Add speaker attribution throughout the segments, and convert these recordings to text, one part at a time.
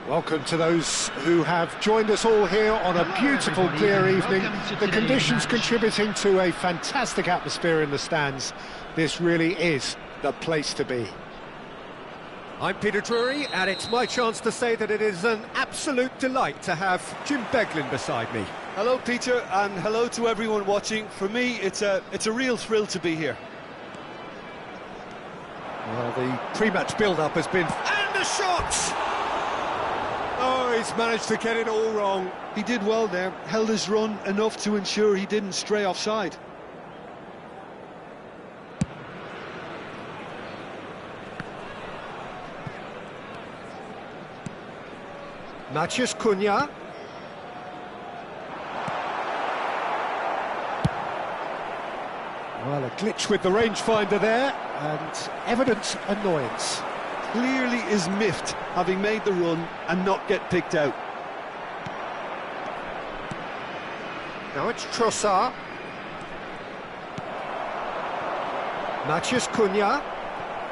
Speaker 1: Welcome to those who have joined us all here on a beautiful, clear evening. The conditions contributing to a fantastic atmosphere in the stands. This really is the place to be. I'm Peter Drury, and it's my chance to say that it is an absolute delight to have Jim Beglin beside me.
Speaker 2: Hello, Peter, and hello to everyone watching. For me, it's a real thrill to be here.
Speaker 1: Well, the pre-match build-up has been... And the shot! Oh, he's managed to get it all wrong.
Speaker 2: He did well there, held his run enough to ensure he didn't stray offside.
Speaker 1: Matheus Cunha. Well, a glitch with the rangefinder there, and evident annoyance.
Speaker 2: Clearly is miffed, having made the run and not get picked out.
Speaker 1: Now it's Trossard. Matheus Cunha.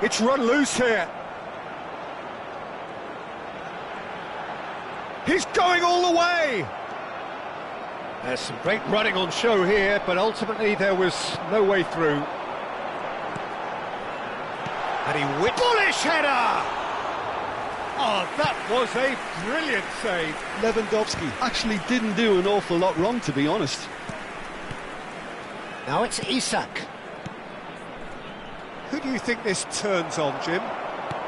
Speaker 1: It's run loose here. He's going all the way! There's some great running on show here, but ultimately there was no way through. And he whipped... Bullish header! Oh, that was a brilliant save.
Speaker 2: Lewandowski actually didn't do an awful lot wrong, to be honest.
Speaker 1: Now it's Isak. Who do you think this turns on, Jim?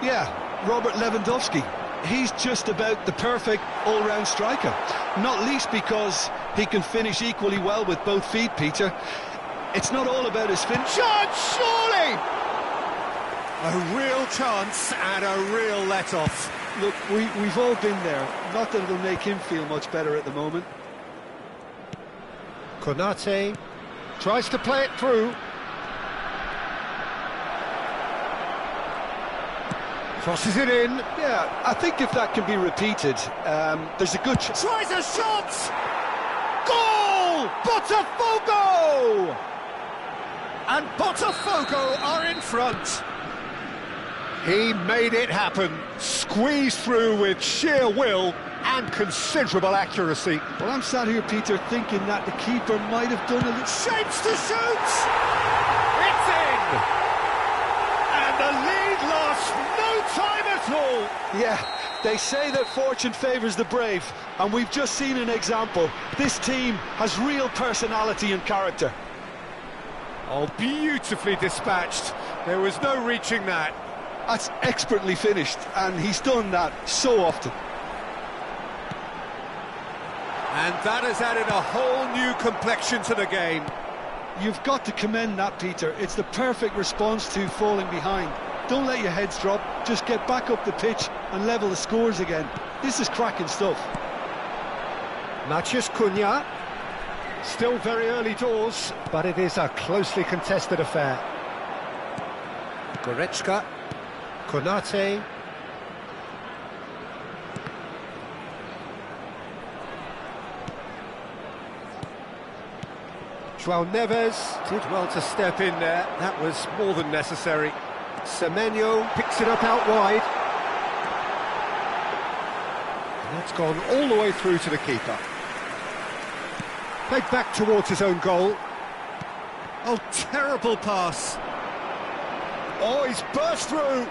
Speaker 2: Yeah, Robert Lewandowski. He's just about the perfect all-round striker. Not least because he can finish equally well with both feet, Peter. It's not all about his finish.
Speaker 1: Shot, surely! A real chance and a real let-off.
Speaker 2: Look, we've all been there. Not that it'll make him feel much better at the moment.
Speaker 1: Konate tries to play it through. Crosses it in.
Speaker 2: Yeah, I think if that can be repeated, there's a good chance.
Speaker 1: Tries a shot! Goal! Botafogo! And Botafogo are in front. He made it happen. Squeezed through with sheer will and considerable accuracy.
Speaker 2: Well, I'm sat here, Peter, thinking that the keeper might have done a little...
Speaker 1: Shapes to shoot! It's in! And the lead lost no time at all.
Speaker 2: Yeah, they say that fortune favours the brave, and we've just seen an example. This team has real personality and character.
Speaker 1: Oh, beautifully dispatched. There was no reaching that.
Speaker 2: That's expertly finished, and he's done that so often.
Speaker 1: And that has added a whole new complexion to the game.
Speaker 2: You've got to commend that, Peter. It's the perfect response to falling behind. Don't let your heads drop, just get back up the pitch and level the scores again. This is cracking stuff.
Speaker 1: Matheus Cunha. Still very early doors, but it is a closely contested affair. Goretzka. Konate. João Neves did well to step in there. That was more than necessary. Semenyo picks it up out wide. And that's gone all the way through to the keeper. Played back towards his own goal. Oh, terrible pass. Oh, he's burst through.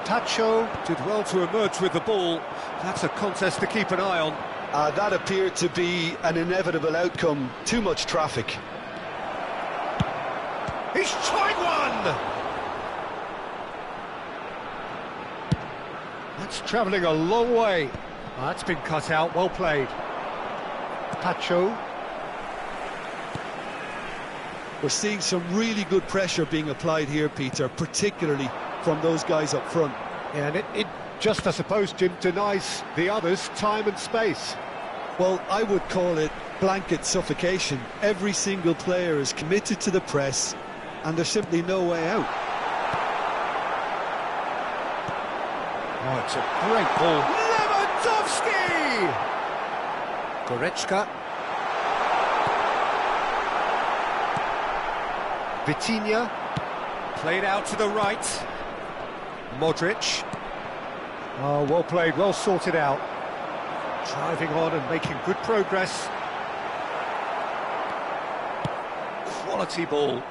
Speaker 1: Tacho did well to emerge with the ball. That's a contest to keep an eye on.
Speaker 2: That appeared to be an inevitable outcome. Too much traffic.
Speaker 1: He's tried one! That's travelling a long way. Oh, that's been cut out, well played. Tacho.
Speaker 2: We're seeing some really good pressure being applied here, Peter, particularly from those guys up front.
Speaker 1: Yeah, and it just, I suppose, Jim, denies the others time and space.
Speaker 2: Well, I would call it blanket suffocation. Every single player is committed to the press, and there's simply no way out.
Speaker 1: Oh, it's a great ball. Lewandowski! Goretzka. Vitinha. Played out to the right. Modric. Oh, well played, well sorted out. Driving on and making good progress. Quality ball.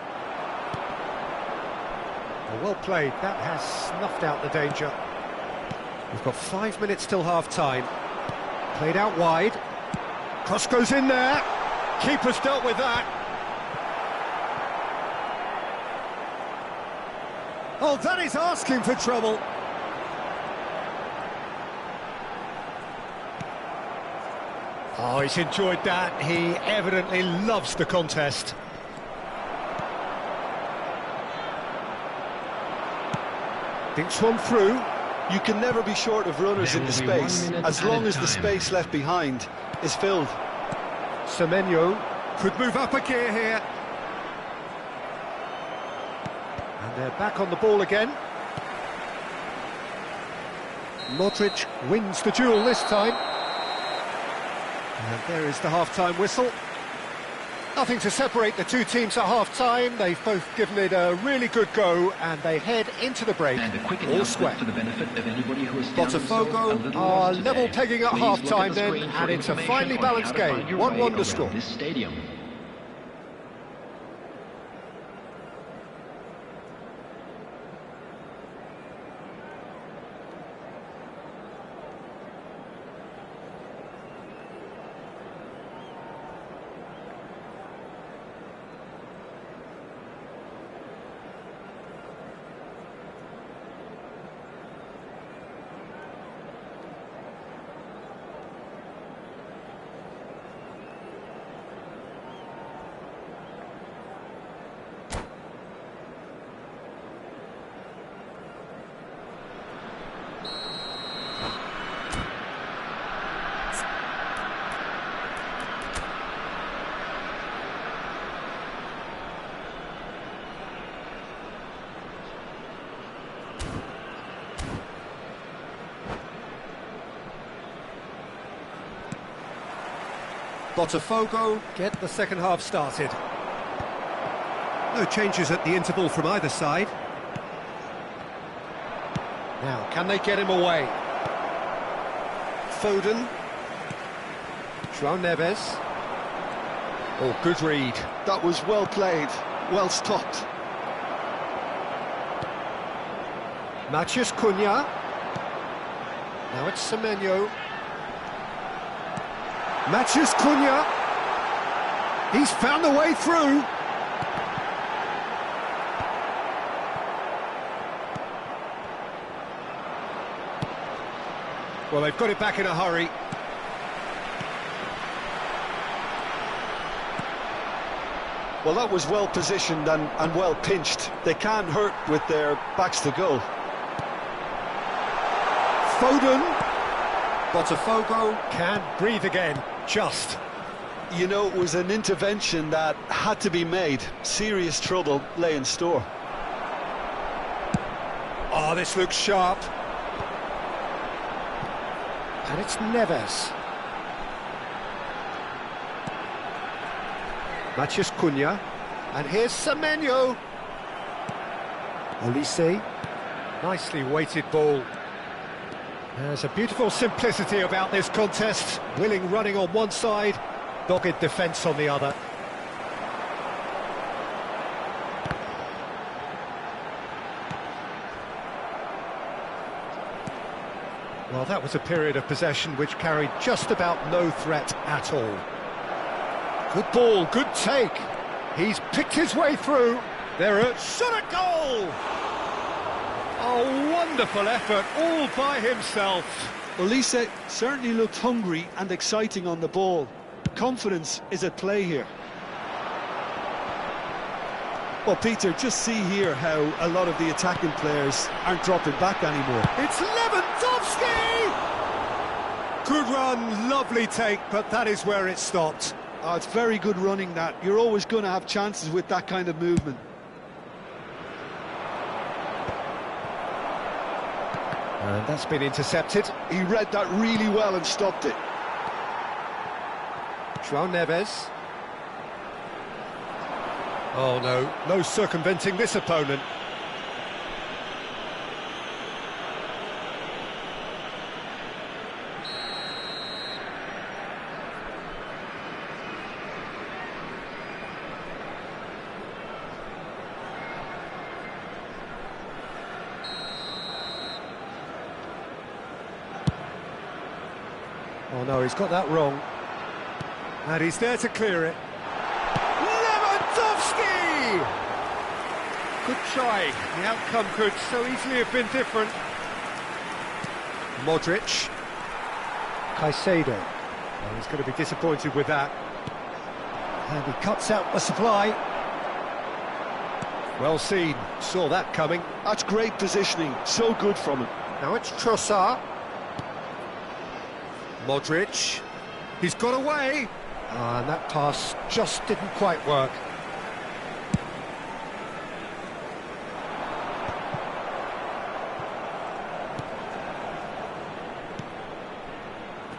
Speaker 1: Oh, well played, that has snuffed out the danger. We've got 5 minutes till half-time. Played out wide. Cross goes in there. Keeper's dealt with that. Oh, that is asking for trouble. Oh, he's enjoyed that. He evidently loves the contest. Thinks one through.
Speaker 2: You can never be short of runners into space, as long as the space left behind is filled.
Speaker 1: Semenyo could move up a gear here. And they're back on the ball again. Modric wins the duel this time. And there is the half-time whistle. Nothing to separate the two teams at half-time. They've both given it a really good go, and they head into the break all square.
Speaker 3: For the benefit of anybody who has
Speaker 1: Botafogo are level pegging at half-time then, and it's a finely balanced game. 1-1 the score.
Speaker 3: This stadium.
Speaker 1: Botafogo get the second half started. No changes at the interval from either side. Now, can they get him away? Foden. João Neves. Oh, good read.
Speaker 2: That was well played, well stopped.
Speaker 1: Matheus Cunha. Now it's Semenyo. Matheus Cunha. He's found the way through. Well, they've got it back in a hurry.
Speaker 2: Well, that was well positioned and well pinched. They can't hurt with their backs to goal.
Speaker 1: Foden. Botafogo can breathe again, just.
Speaker 2: You know, it was an intervention that had to be made. Serious trouble lay in store.
Speaker 1: Oh, this looks sharp. And it's Neves. Matheus Cunha. And here's Semenyo. Olise. Nicely weighted ball. There's a beautiful simplicity about this contest. Willing running on one side, dogged defence on the other. Well, that was a period of possession which carried just about no threat at all. Good ball, good take. He's picked his way through. There a shot at goal! A wonderful effort all by himself.
Speaker 2: Olise certainly looked hungry and exciting on the ball. Confidence is at play here. Well, Peter, just see here how a lot of the attacking players aren't dropping back anymore.
Speaker 1: It's Lewandowski! Good run, lovely take, but that is where it stopped.
Speaker 2: Oh, it's very good running that. You're always going to have chances with that kind of movement.
Speaker 1: And that's been intercepted.
Speaker 2: He read that really well and stopped it.
Speaker 1: João Neves. Oh no, no circumventing this opponent. Oh no, he's got that wrong. And he's there to clear it. Lewandowski! Good try. The outcome could so easily have been different. Modric. Caicedo. Oh, he's going to be disappointed with that. And he cuts out the supply. Well seen. Saw that coming.
Speaker 2: That's great positioning. So good from him.
Speaker 1: Now it's Trossard. Modric. He's got away. And that pass just didn't quite work.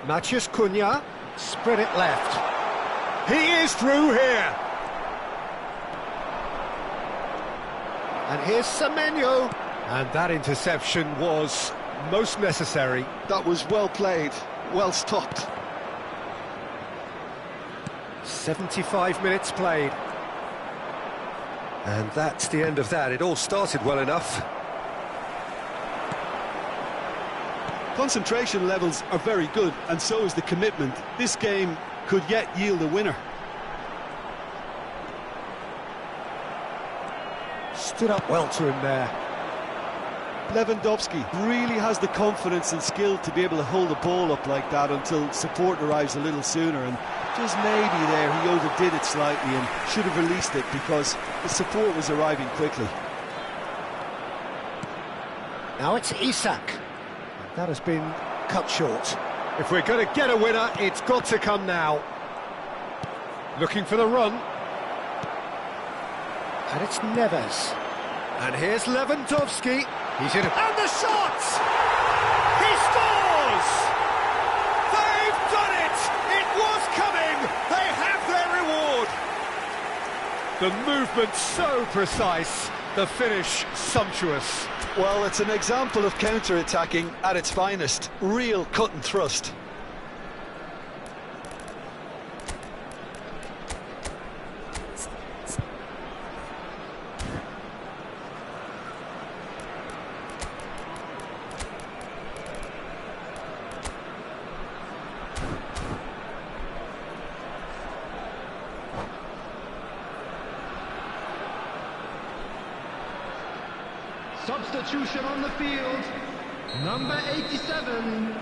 Speaker 1: Matheus Cunha, spread it left. He is through here. And here's Semenyo. And that interception was most necessary.
Speaker 2: That was well played, well stopped.
Speaker 1: 75 minutes played. And that's the end of that. It all started well enough.
Speaker 2: Concentration levels are very good, and so is the commitment. This game could yet yield a winner.
Speaker 1: Stood up well to him there.
Speaker 2: Lewandowski really has the confidence and skill to be able to hold the ball up like that until support arrives a little sooner, and just maybe there he overdid it slightly and should have released it because the support was arriving quickly.
Speaker 1: Now it's Isak. That has been cut short. If we're going to get a winner, it's got to come now. Looking for the run. And it's Neves. And here's Lewandowski. He's in it. And the shot! He scores! They've done it! It was coming! They have their reward! The movement so precise, the finish sumptuous.
Speaker 2: Well, it's an example of counter-attacking at its finest. Real cut and thrust.
Speaker 3: Substitution on the field. Number 87,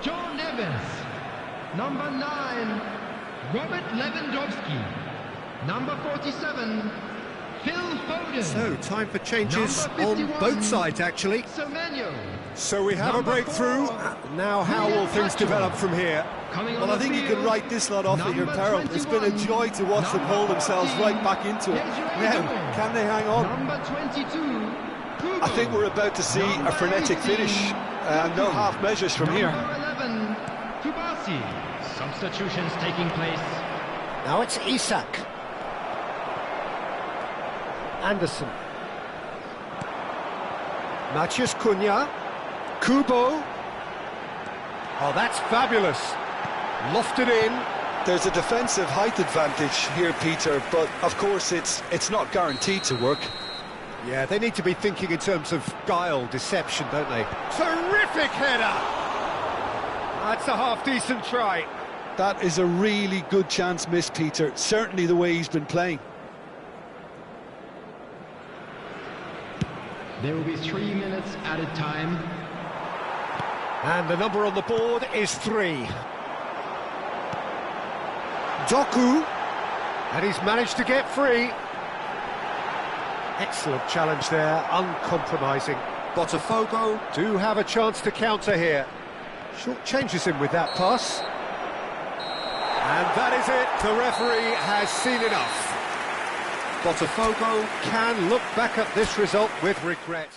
Speaker 3: John Evans. Number 9, Robert Lewandowski. Number 47, Phil Foden.
Speaker 1: So, time for changes on both sides, actually.
Speaker 3: Semenyo.
Speaker 1: So we have
Speaker 3: Number
Speaker 1: a breakthrough.
Speaker 3: 4,
Speaker 1: Now, how will things develop from here?
Speaker 2: Well, I think you can write this lot off at your peril. It's been a joy to watch them hold themselves right back into it. Now, can they hang on?
Speaker 3: Number 22,
Speaker 2: I think we're about to see a frenetic finish. No half measures from here.
Speaker 3: Number 11, Kubasi. Substitutions taking place.
Speaker 1: Now it's Isak. Anderson. Matheus Cunha. Kubo. Oh, that's fabulous. Lofted in.
Speaker 2: There's a defensive height advantage here, Peter, but of course it's not guaranteed to work.
Speaker 1: Yeah, they need to be thinking in terms of guile, deception, don't they? Terrific header! That's a half-decent try.
Speaker 2: That is a really good chance missed, Peter. Certainly the way he's been playing.
Speaker 3: There will be 3 minutes added time.
Speaker 1: And the number on the board is 3. Doku. And he's managed to get free. Excellent challenge there, uncompromising. Botafogo do have a chance to counter here. Short changes him with that pass. And that is it, the referee has seen enough. Botafogo can look back at this result with regret.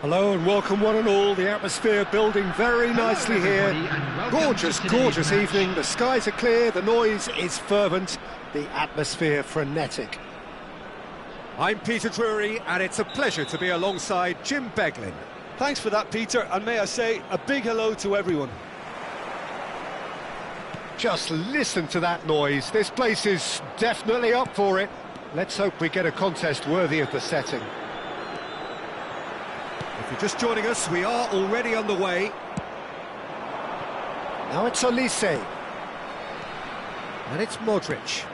Speaker 1: Hello and welcome one and all. The atmosphere building very nicely here. Gorgeous, gorgeous evening. The skies are clear, the noise is fervent, the atmosphere frenetic. I'm Peter Drury and it's a pleasure to be alongside Jim Beglin.
Speaker 2: Thanks for that, Peter, and may I say a big hello to everyone.
Speaker 1: Just listen to that noise. This place is definitely up for it. Let's hope we get a contest worthy of the setting. If you're just joining us, we are already underway. Now it's Olise. And it's Modric.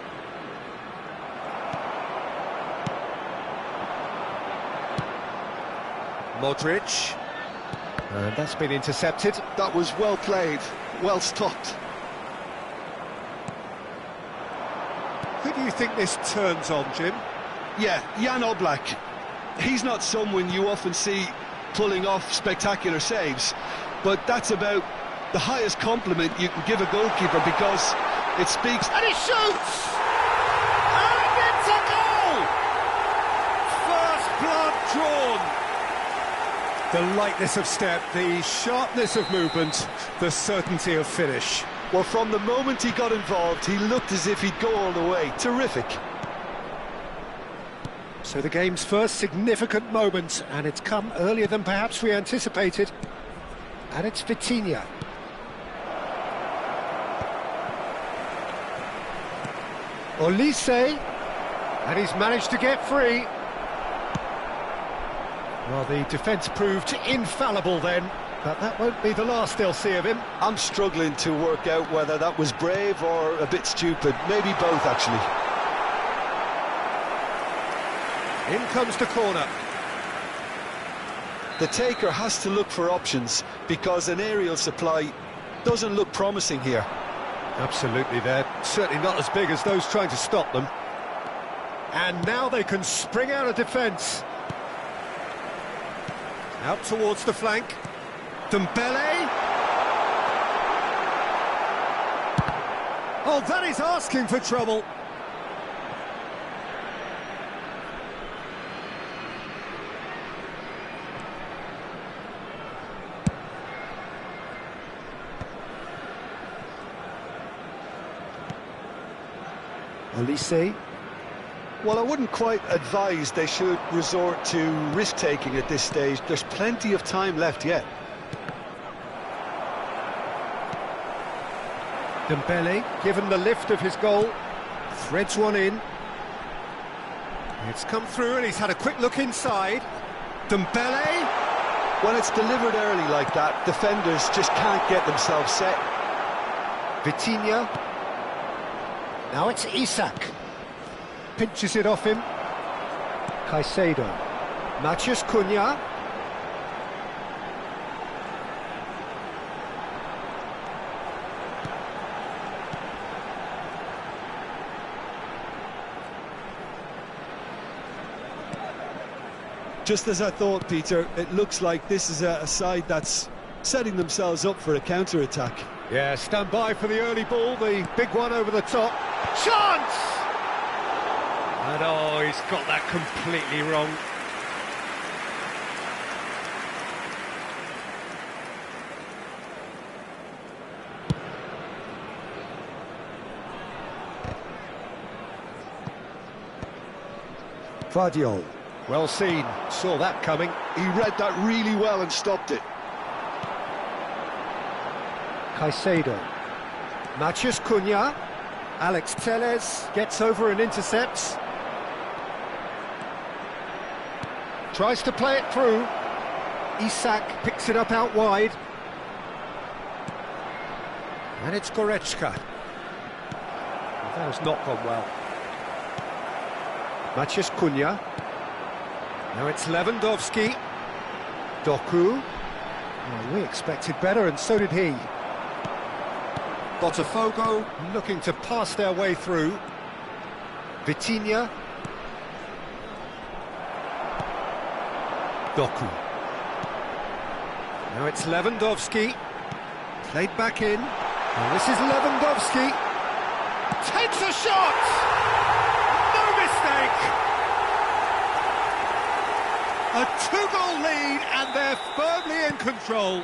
Speaker 1: Modric. And that's been intercepted.
Speaker 2: That was well played, well stopped.
Speaker 1: Who do you think this turns on, Jim?
Speaker 2: Yeah, Jan Oblak. He's not someone you often see pulling off spectacular saves, but that's about the highest compliment you can give a goalkeeper because it speaks.
Speaker 1: And he shoots! And it's a goal! First blood drawn. The lightness of step, the sharpness of movement, the certainty of finish.
Speaker 2: Well, from the moment he got involved, he looked as if he'd go all the way. Terrific.
Speaker 1: So the game's first significant moment, and it's come earlier than perhaps we anticipated. And it's Vitinha. Olise, and he's managed to get free. Well, the defence proved infallible then, but that won't be the last they'll see of him.
Speaker 2: I'm struggling to work out whether that was brave or a bit stupid. Maybe both, actually.
Speaker 1: In comes the corner.
Speaker 2: The taker has to look for options because an aerial supply doesn't look promising here.
Speaker 1: Absolutely, they're certainly not as big as those trying to stop them. And now they can spring out of defence. Out towards the flank. Dembele. Oh, that is asking for trouble. Olise.
Speaker 2: Well, I wouldn't quite advise they should resort to risk-taking at this stage. There's plenty of time left yet.
Speaker 1: Dembele, given the lift of his goal, threads one in. It's come through and he's had a quick look inside. Dembele.
Speaker 2: When it's delivered early like that, defenders just can't get themselves set.
Speaker 1: Vitinha. Now it's Isak. Pinches it off him. Caicedo. Matheus Cunha.
Speaker 2: Just as I thought, Peter, it looks like this is a side that's setting themselves up for a counter-attack.
Speaker 1: Yeah, stand by for the early ball, the big one over the top. Chance! And oh, he's got that completely wrong. Vardiol, well seen, saw that coming.
Speaker 2: He read that really well and stopped it.
Speaker 1: Caicedo. Matheus Cunha. Alex Telles gets over and intercepts. Tries to play it through. Isak picks it up out wide. And it's Goretzka. That has not gone well. Matheus Cunha. Now it's Lewandowski. Doku. Well, we expected better, and so did he. Botafogo looking to pass their way through. Vitinha. Doku. Now it's Lewandowski. Played back in. And this is Lewandowski. Takes a shot! No mistake! A two-goal lead, and they're firmly in control.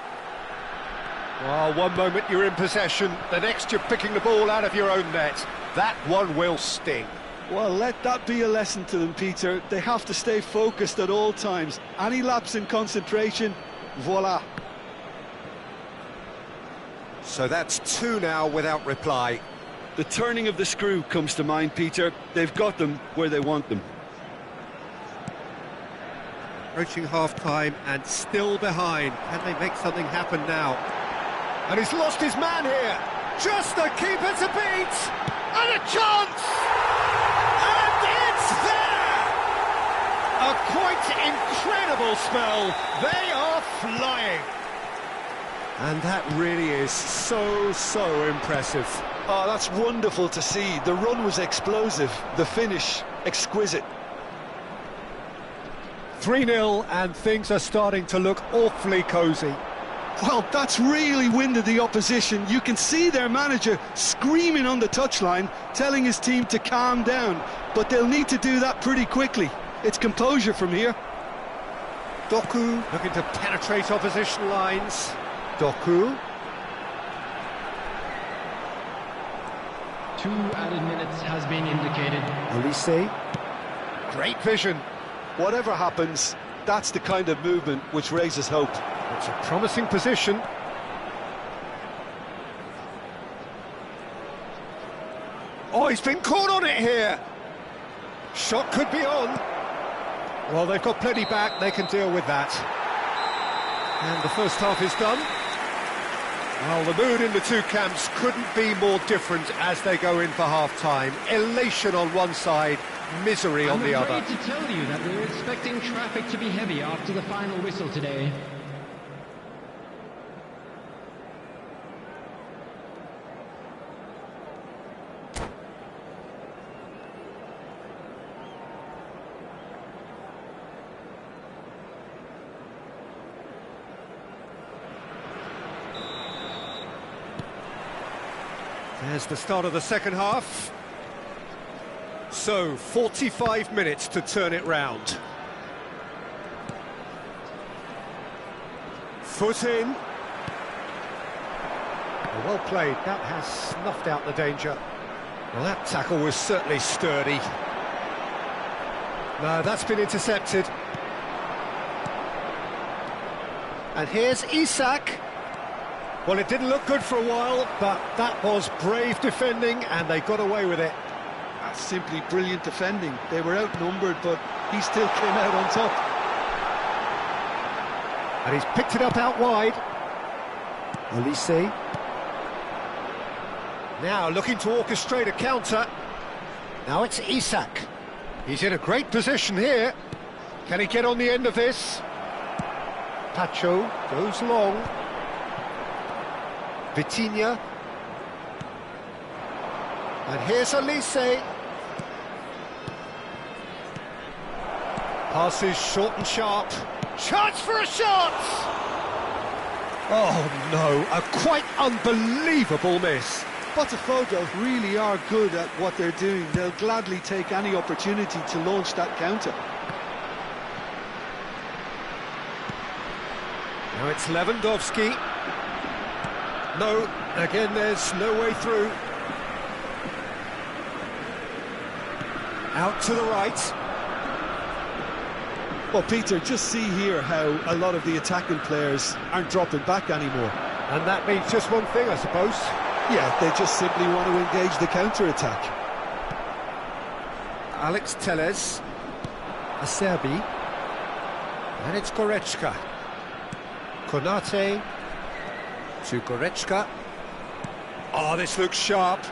Speaker 1: Well, one moment you're in possession, the next you're picking the ball out of your own net. That one will sting.
Speaker 2: Well, let that be a lesson to them, Peter. They have to stay focused at all times. Any lapse in concentration, voila.
Speaker 1: So that's two now without reply.
Speaker 2: The turning of the screw comes to mind, Peter. They've got them where they want them.
Speaker 1: Approaching half-time and still behind. Can they make something happen now? And he's lost his man here. Just the keeper to beat. And a chance! And it's there! A quite incredible spell. They are flying. And that really is so impressive.
Speaker 2: Oh, that's wonderful to see. The run was explosive. The finish, exquisite.
Speaker 1: 3-0 and things are starting to look awfully cosy.
Speaker 2: Well, that's really winded the opposition. You can see their manager screaming on the touchline, telling his team to calm down. But they'll need to do that pretty quickly. It's composure from here.
Speaker 1: Doku looking to penetrate opposition lines. Doku.
Speaker 3: 2 added minutes has been indicated.
Speaker 1: Olise. Great vision.
Speaker 2: Whatever happens, that's the kind of movement which raises hope.
Speaker 1: It's a promising position. Oh, he's been caught on it here. Shot could be on. Well, they've got plenty back, they can deal with that. And the first half is done. Well, the mood in the two camps couldn't be more different as they go in for half-time. Elation on one side, misery on the other.
Speaker 3: I'm afraid to tell you that we're expecting traffic to be heavy after the final whistle today.
Speaker 1: There's the start of the second half. So, 45 minutes to turn it round. Foot in. Well played, that has snuffed out the danger. Well, that tackle was certainly sturdy. No, that's been intercepted. And here's Isak. Well, it didn't look good for a while, but that was brave defending, and they got away with it.
Speaker 2: That's simply brilliant defending. They were outnumbered, but he still came out on top.
Speaker 1: And he's picked it up out wide. Olise. Now looking to orchestrate a counter. Now it's Isak. He's in a great position here. Can he get on the end of this? Pacho goes long. Vitinha. And here's Olise. Passes short and sharp. Chance for a shot! Oh no, a quite unbelievable miss.
Speaker 2: Botafogo really are good at what they're doing. They'll gladly take any opportunity to launch that counter.
Speaker 1: Now it's Lewandowski. No, again there's no way through. Out to the right.
Speaker 2: Well, Peter, just see here how a lot of the attacking players aren't dropping back anymore.
Speaker 1: And that means just one thing, I suppose.
Speaker 2: Yeah, they just simply want to engage the counter-attack.
Speaker 1: Alex Telles. Acerbi. And it's Goretzka. Konate. To Goretzka. Oh, this looks sharp.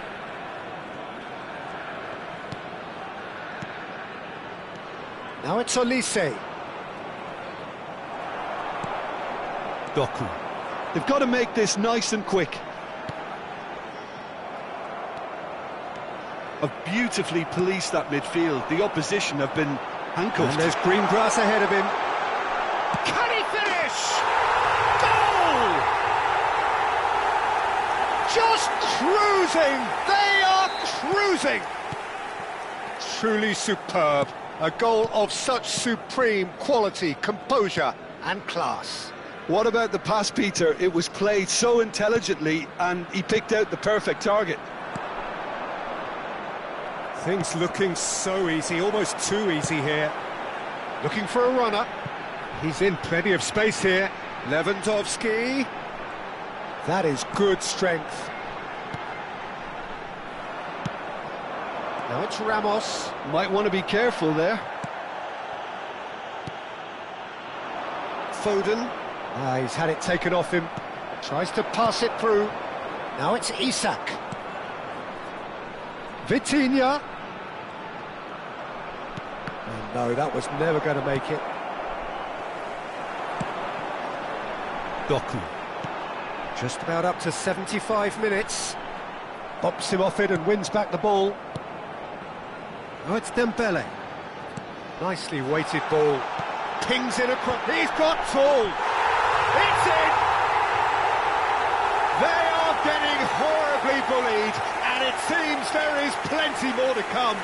Speaker 1: Now it's Olise.
Speaker 2: Doku. They've got to make this nice and quick. Have beautifully policed that midfield. The opposition have been handcuffed.
Speaker 1: And there's green grass ahead of him. Can he finish? Goal! Just cruising! They are cruising! Truly superb. A goal of such supreme quality, composure and class.
Speaker 2: What about the pass, Peter? It was played so intelligently and he picked out the perfect target.
Speaker 1: Things looking so easy, almost too easy here. Looking for a runner. He's in plenty of space here. Lewandowski. That is good strength. Now it's Ramos.
Speaker 2: Might want to be careful there.
Speaker 1: Foden. He's had it taken off him. Tries to pass it through. Now it's Isak. Vitinha. Oh, no, that was never going to make it. Doku. Just about up to 75 minutes. Bops him off it and wins back the ball. Oh, it's Dembele. Nicely weighted ball. Pings in across. He's got full. It's in. They are getting horribly bullied, and it seems there is plenty more to come.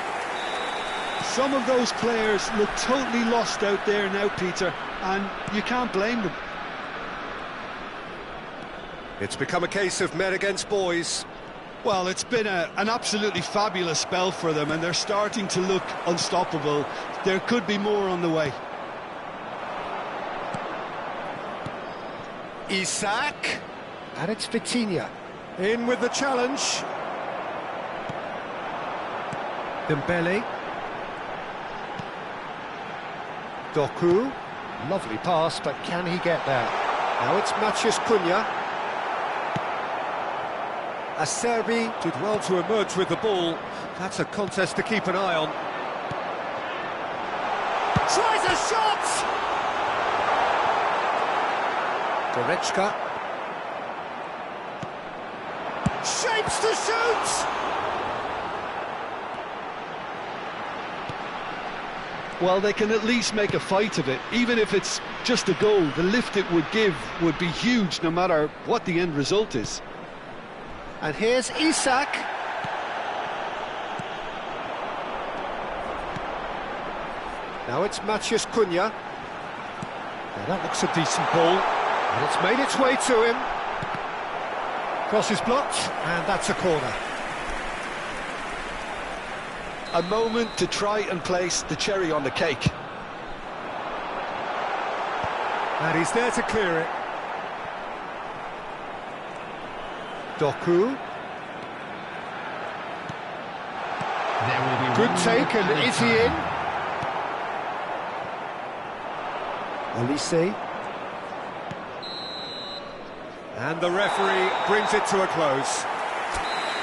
Speaker 2: Some of those players look totally lost out there now, Peter, and you can't blame them.
Speaker 1: It's become a case of men against boys.
Speaker 2: Well, it's been an absolutely fabulous spell for them, and they're starting to look unstoppable. There could be more on the way.
Speaker 1: Isak. And it's Vitinha. In with the challenge. Dembele. Doku. Lovely pass, but can he get there? Now it's Matheus Cunha. Acerbi did well to emerge with the ball. That's a contest to keep an eye on. Tries a shot! Goretzka. Shapes to shoot!
Speaker 2: Well, they can at least make a fight of it. Even if it's just a goal, the lift it would give would be huge no matter what the end result is.
Speaker 1: And here's Isak. Now it's Matheus Cunha. Now that looks a decent ball. And it's made its way to him. Cross is blocked, and that's a corner.
Speaker 2: A moment to try and place the cherry on the cake.
Speaker 1: And he's there to clear it. Doku.
Speaker 3: There will be
Speaker 1: Good
Speaker 3: one
Speaker 1: take,
Speaker 3: more
Speaker 1: and is he in? Olise. And the referee brings it to a close.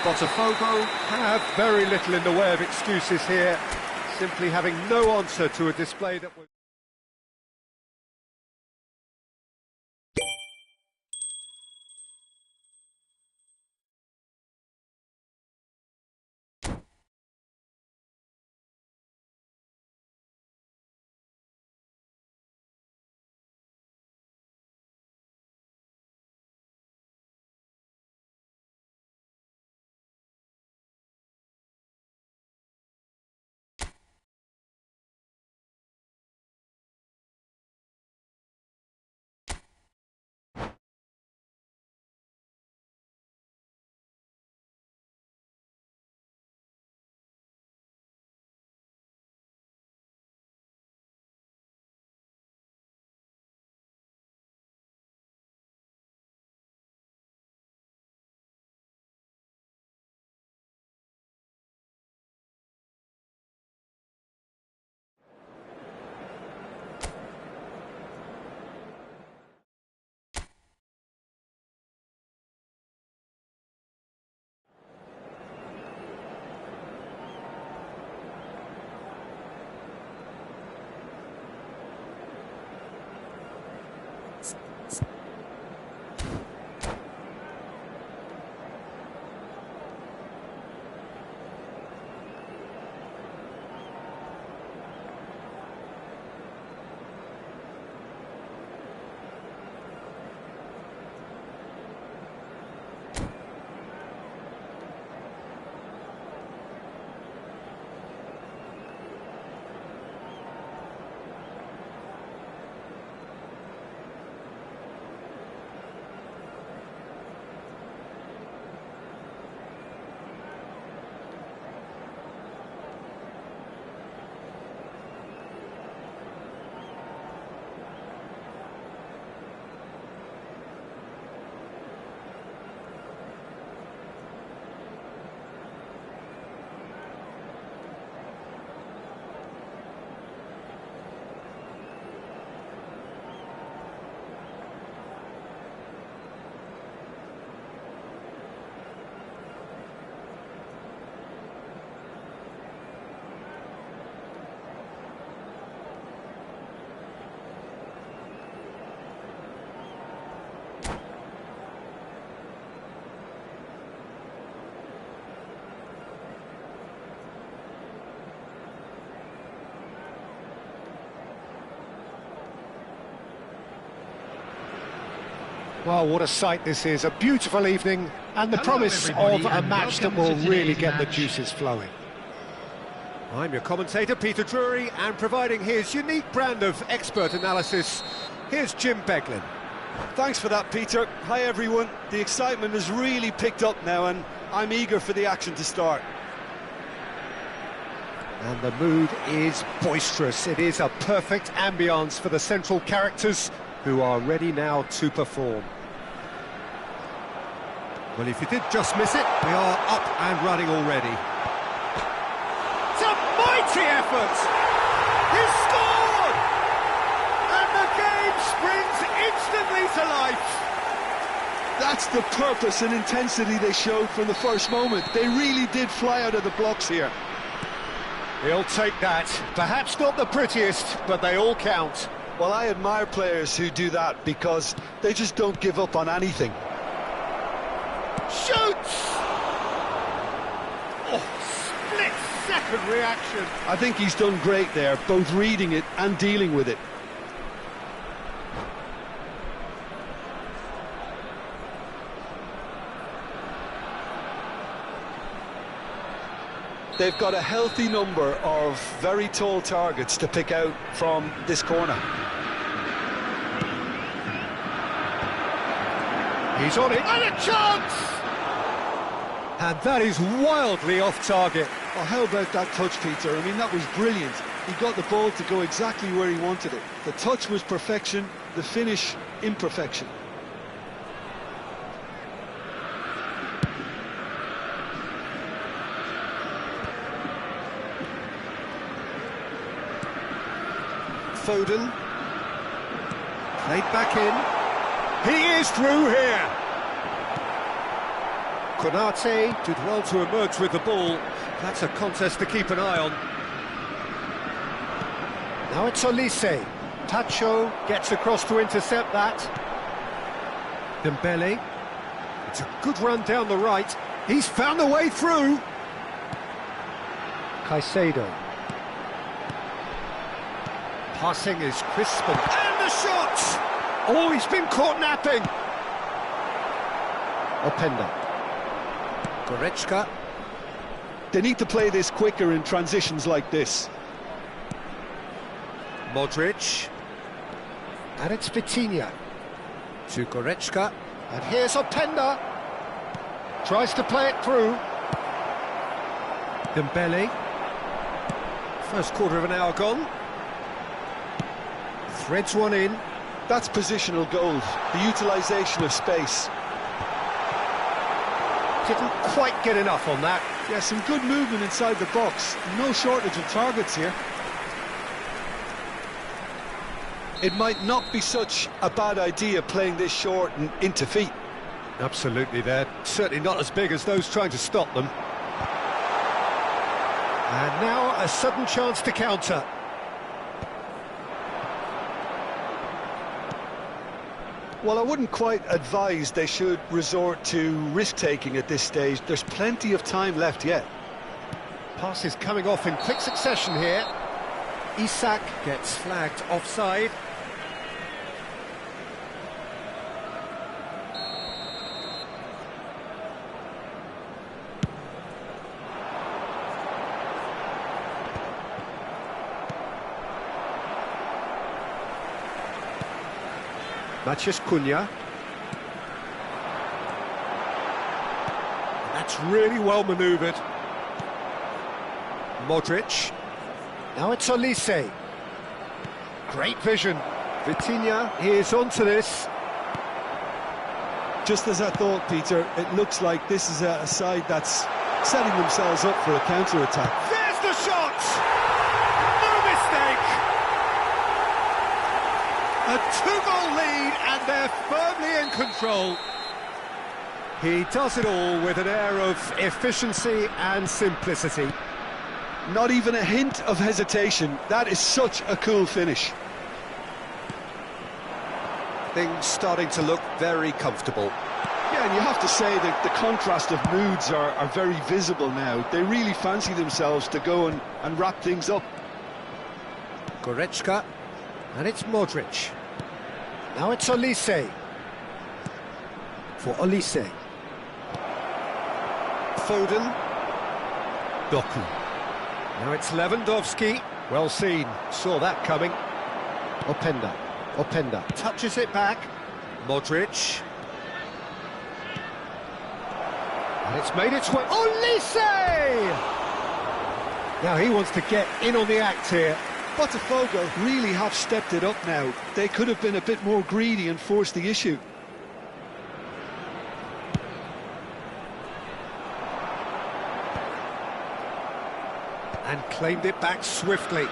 Speaker 1: Botafogo have very little in the way of excuses here, simply having no answer to a display that was... Well, what a sight this is. A beautiful evening and the promise of a match that will really get the juices flowing. I'm your commentator, Peter Drury, and providing his unique brand of expert analysis, here's Jim Beglin.
Speaker 2: Thanks for that, Peter. Hi, everyone. The excitement has really picked up now, and I'm eager for the action to start.
Speaker 1: And the mood is boisterous. It is a perfect ambience for the central characters who are ready now to perform. Well, if you did just miss it, we are up and running already. It's a mighty effort! He's scored! And the game springs instantly to life.
Speaker 2: That's the purpose and intensity they showed from the first moment. They really did fly out of the blocks here.
Speaker 1: He'll take that. Perhaps not the prettiest, but they all count.
Speaker 2: Well, I admire players who do that because they just don't give up on anything.
Speaker 1: Shoots! Oh, split-second reaction.
Speaker 2: I think he's done great there, both reading it and dealing with it. They've got a healthy number of very tall targets to pick out from this corner.
Speaker 1: He's on it, and a chance! And that is wildly off target.
Speaker 2: Oh, how about that touch, Peter? I mean, that was brilliant. He got the ball to go exactly where he wanted it. The touch was perfection, the finish imperfection. Foden.
Speaker 1: Played back in. He is through here. Konate did well to emerge with the ball. That's a contest to keep an eye on. Now it's Olise. Tacho gets across to intercept that. Dembele. It's a good run down the right. He's found a way through. Caicedo. Passing is crisp and the shot! Oh, he's been caught napping. Openda. Goretzka.
Speaker 2: They need to play this quicker in transitions like this.
Speaker 1: Modric. And it's Vitinha. To Goretzka. And here's Openda. Tries to play it through. Dembele. First quarter of an hour gone. Threads one in.
Speaker 2: That's positional goals, the utilisation of space.
Speaker 1: Didn't quite get enough on that.
Speaker 2: Yeah, some good movement inside the box. No shortage of targets here. It might not be such a bad idea playing this short and into feet.
Speaker 1: Absolutely, they're certainly not as big as those trying to stop them. And now a sudden chance to counter.
Speaker 2: Well, I wouldn't quite advise they should resort to risk-taking at this stage. There's plenty of time left yet.
Speaker 1: Pass is coming off in quick succession here. Isak gets flagged offside. Matheus Cunha. That's really well manoeuvred. Modric. Now it's Olise. Great vision. Vitinha is onto this.
Speaker 2: Just as I thought, Peter, it looks like this is a side that's setting themselves up for a counter-attack.
Speaker 1: There's the shot! No mistake! A two-goal lead, and they're firmly in control. He does it all with an air of efficiency and simplicity.
Speaker 2: Not even a hint of hesitation. That is such a cool finish.
Speaker 1: Things starting to look very comfortable.
Speaker 2: Yeah, and you have to say that the contrast of moods are very visible now. They really fancy themselves to go and wrap things up.
Speaker 1: Goretzka, and it's Modric. Now it's Olise. for Olise.
Speaker 2: Foden. Doku.
Speaker 1: Now it's Lewandowski. Well seen, saw that coming. Openda touches it back. Modric. And it's made its way. Olise! Now he wants to get in on the act here.
Speaker 2: Botafogo really have stepped it up now. They could have been a bit more greedy and forced the issue.
Speaker 1: And claimed it back swiftly.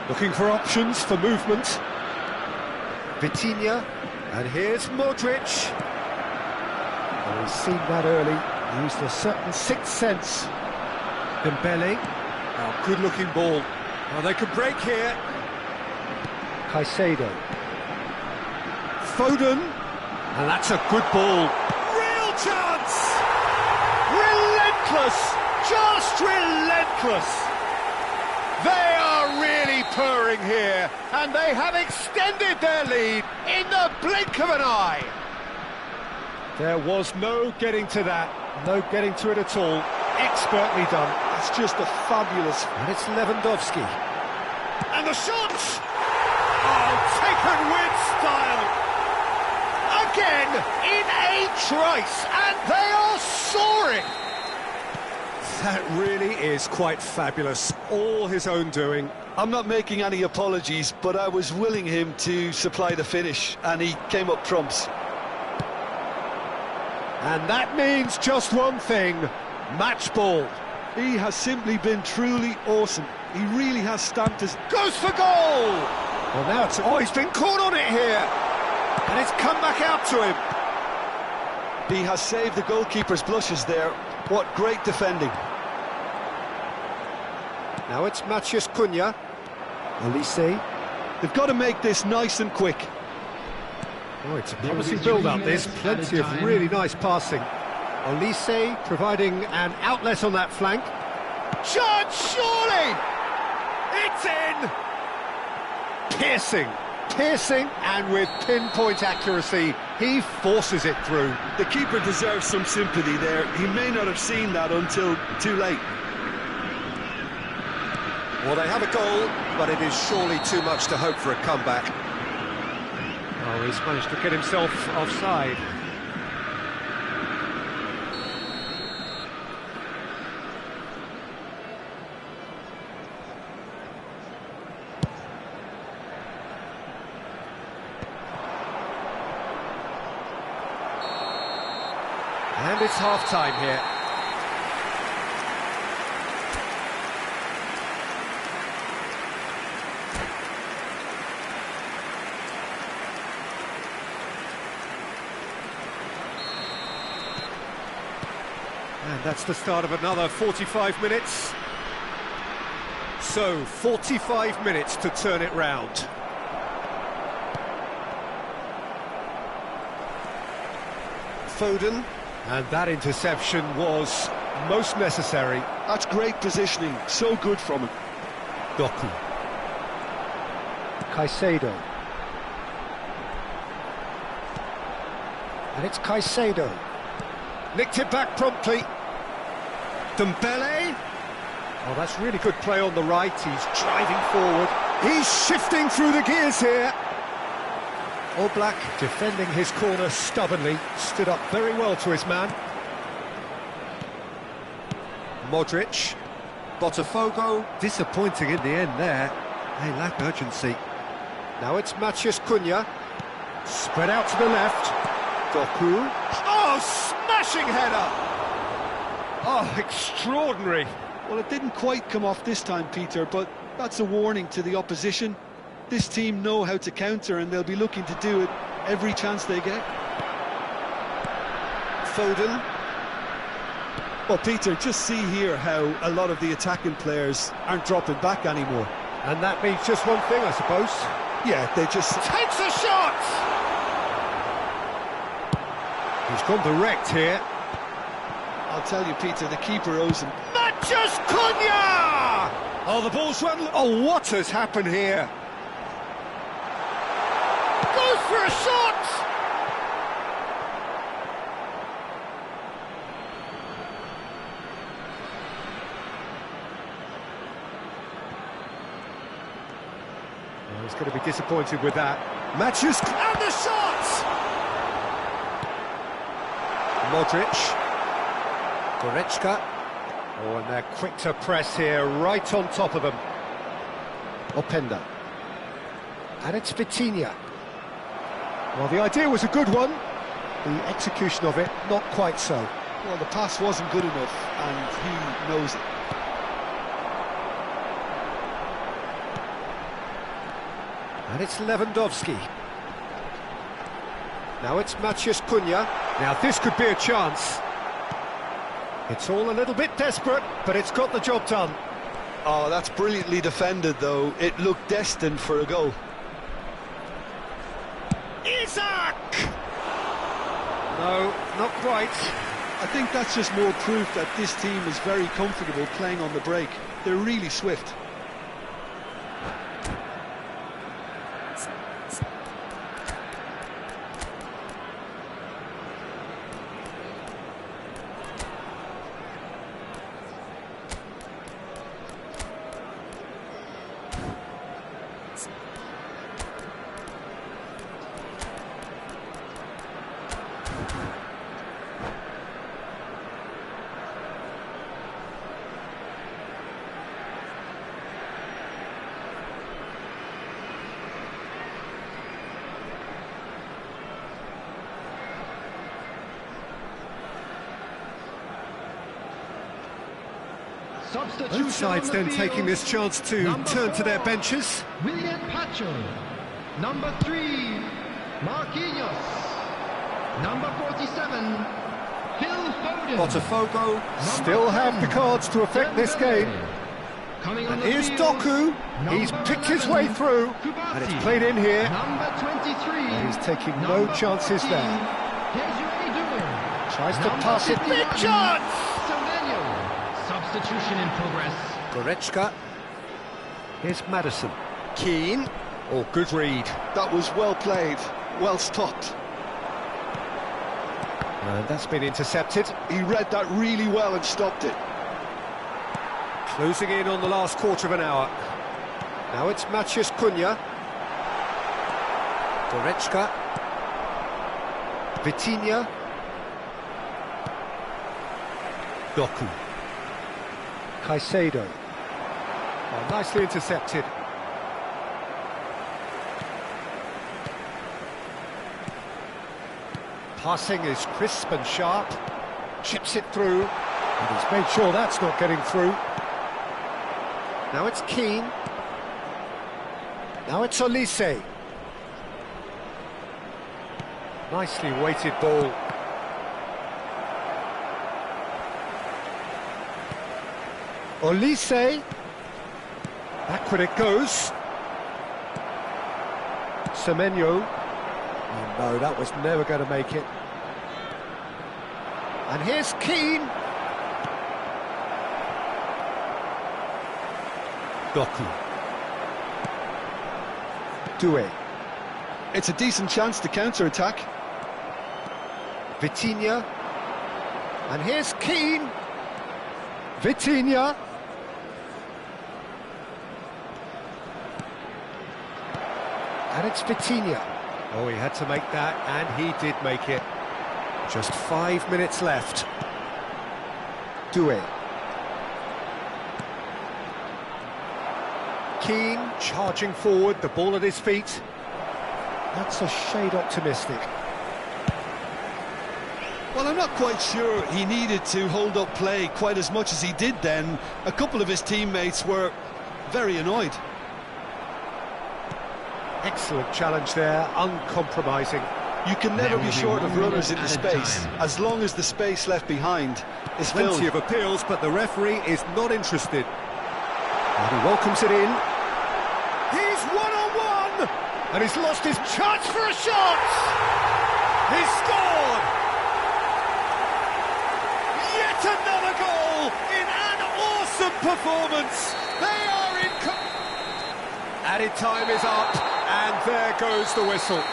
Speaker 1: Looking for options for movement. Vitinha. And here's Modric. Oh, he's seen that early. Used a certain sixth sense. Dembele. Oh, good-looking ball. Oh, they could break here. Caicedo. Foden. And that's a good ball. Real chance! Relentless! Just relentless! They are really purring here, and they have extended their lead in the blink of an eye. There was no getting to that, no getting to it at all. Expertly done.
Speaker 2: It's just a fabulous...
Speaker 1: And it's Lewandowski. And the shot! Oh, taken with style. Again, in a trice, and they are soaring. That really is quite fabulous. All his own doing.
Speaker 2: I'm not making any apologies, but I was willing him to supply the finish, and he came up trumps.
Speaker 1: And that means just one thing. Match ball.
Speaker 2: He has simply been truly awesome. He really has stamped his...
Speaker 1: Goes for goal! Well, now it's... Oh, he's been caught on it here. And it's come back out to him.
Speaker 2: He has saved the goalkeeper's blushes there. What great defending.
Speaker 1: Now it's Matheus Cunha. Olise.
Speaker 2: They've got to make this nice and quick.
Speaker 1: Oh, it's a promising build-up, this. Plenty of really nice passing. Olise providing an outlet on that flank. Shot, surely! It's in! Piercing, and with pinpoint accuracy, he forces it through.
Speaker 2: The keeper deserves some sympathy there. He may not have seen that until too late.
Speaker 1: Well, they have a goal, but it is surely too much to hope for a comeback. Oh, he's managed to get himself offside. And it's half-time here. And that's the start of another 45 minutes. So, 45 minutes to turn it round.
Speaker 2: Foden.
Speaker 1: And that interception was most necessary.
Speaker 2: That's great positioning, so good from him.
Speaker 1: Doku. Caicedo. And it's Caicedo. Nicked it back promptly. Dembele. Oh, that's really good play on the right. He's driving forward. He's shifting through the gears here. Oblak defending his corner stubbornly, stood up very well to his man. Modric. Botafogo. Disappointing in the end there. They lack urgency. Now it's Matheus Cunha. Spread out to the left. Doku. Oh, smashing header! Oh, extraordinary.
Speaker 2: Well, it didn't quite come off this time, Peter, but that's a warning to the opposition. This team know how to counter, and they'll be looking to do it every chance they get. Foden. Well, Peter, just see here how a lot of the attacking players aren't dropping back anymore.
Speaker 1: And that means just one thing, I suppose.
Speaker 2: Yeah, they just...
Speaker 1: Takes a shot! He's gone direct here.
Speaker 2: I'll tell you, Peter, the keeper owes him.
Speaker 1: Matheus Cunha! Oh, the ball's run... Oh, what has happened here? Goes for a shot! He's going to be disappointed with that. Matches and the shot! Modric. Goretzka. Oh, and they're quick to press here, right on top of them. Openda. And it's Vitinha. Well, the idea was a good one. The execution of it, not quite so.
Speaker 2: Well, the pass wasn't good enough, and he knows it.
Speaker 1: And it's Lewandowski. Now it's Matheus Cunha. Now this could be a chance. It's all a little bit desperate, but it's got the job done.
Speaker 2: Oh, that's brilliantly defended, though. It looked destined for a goal.
Speaker 1: Isaac! No, not quite.
Speaker 2: I think that's just more proof that this team is very comfortable playing on the break. They're really swift.
Speaker 1: Both sides then taking this chance to turn to their benches.
Speaker 3: William Pacho. Number 3, Marquinhos. Number 47, Phil Foden.
Speaker 1: Botafogo still have the cards to affect this game. And here's Doku. He's picked his way through, and it's played in here.
Speaker 3: Number 23.
Speaker 1: And he's taking no chances there. Tries to pass it. Big chance!
Speaker 3: Substitution in progress.
Speaker 1: Goretzka. Here's Madison. Keane. Oh, good read.
Speaker 2: That was well played, well stopped.
Speaker 1: And that's been intercepted.
Speaker 2: He read that really well and stopped it.
Speaker 1: Closing in on the last quarter of an hour. Now it's Matheus Cunha. Goretzka. Vitinha. Doku. Caicedo. Oh, nicely intercepted. Passing is crisp and sharp. Chips it through. And he's made sure that's not getting through. Now it's Keane. Now it's Olise. Nicely weighted ball. Olise. Backward it goes. Semenyo. Oh no, that was never going to make it. And here's Keane. Doku. Doué.
Speaker 2: It's a decent chance to counter-attack.
Speaker 1: Vitinha. And here's Keane. Vitinha. And it's Vitinha. Oh, he had to make that, and he did make it. Just 5 minutes left. Doué. Keane charging forward, the ball at his feet. That's a shade optimistic.
Speaker 2: Well, I'm not quite sure he needed to hold up play quite as much as he did then. A couple of his teammates were very annoyed.
Speaker 1: Excellent challenge there, uncompromising.
Speaker 2: You can never be short of runners into space, as long as the space left behind is filled.
Speaker 1: Plenty of appeals, but the referee is not interested. And he welcomes it in. He's one-on-one! And he's lost his chance for a shot! He's scored! Yet another goal in an awesome performance! They are in... Added time is up, and there goes the whistle.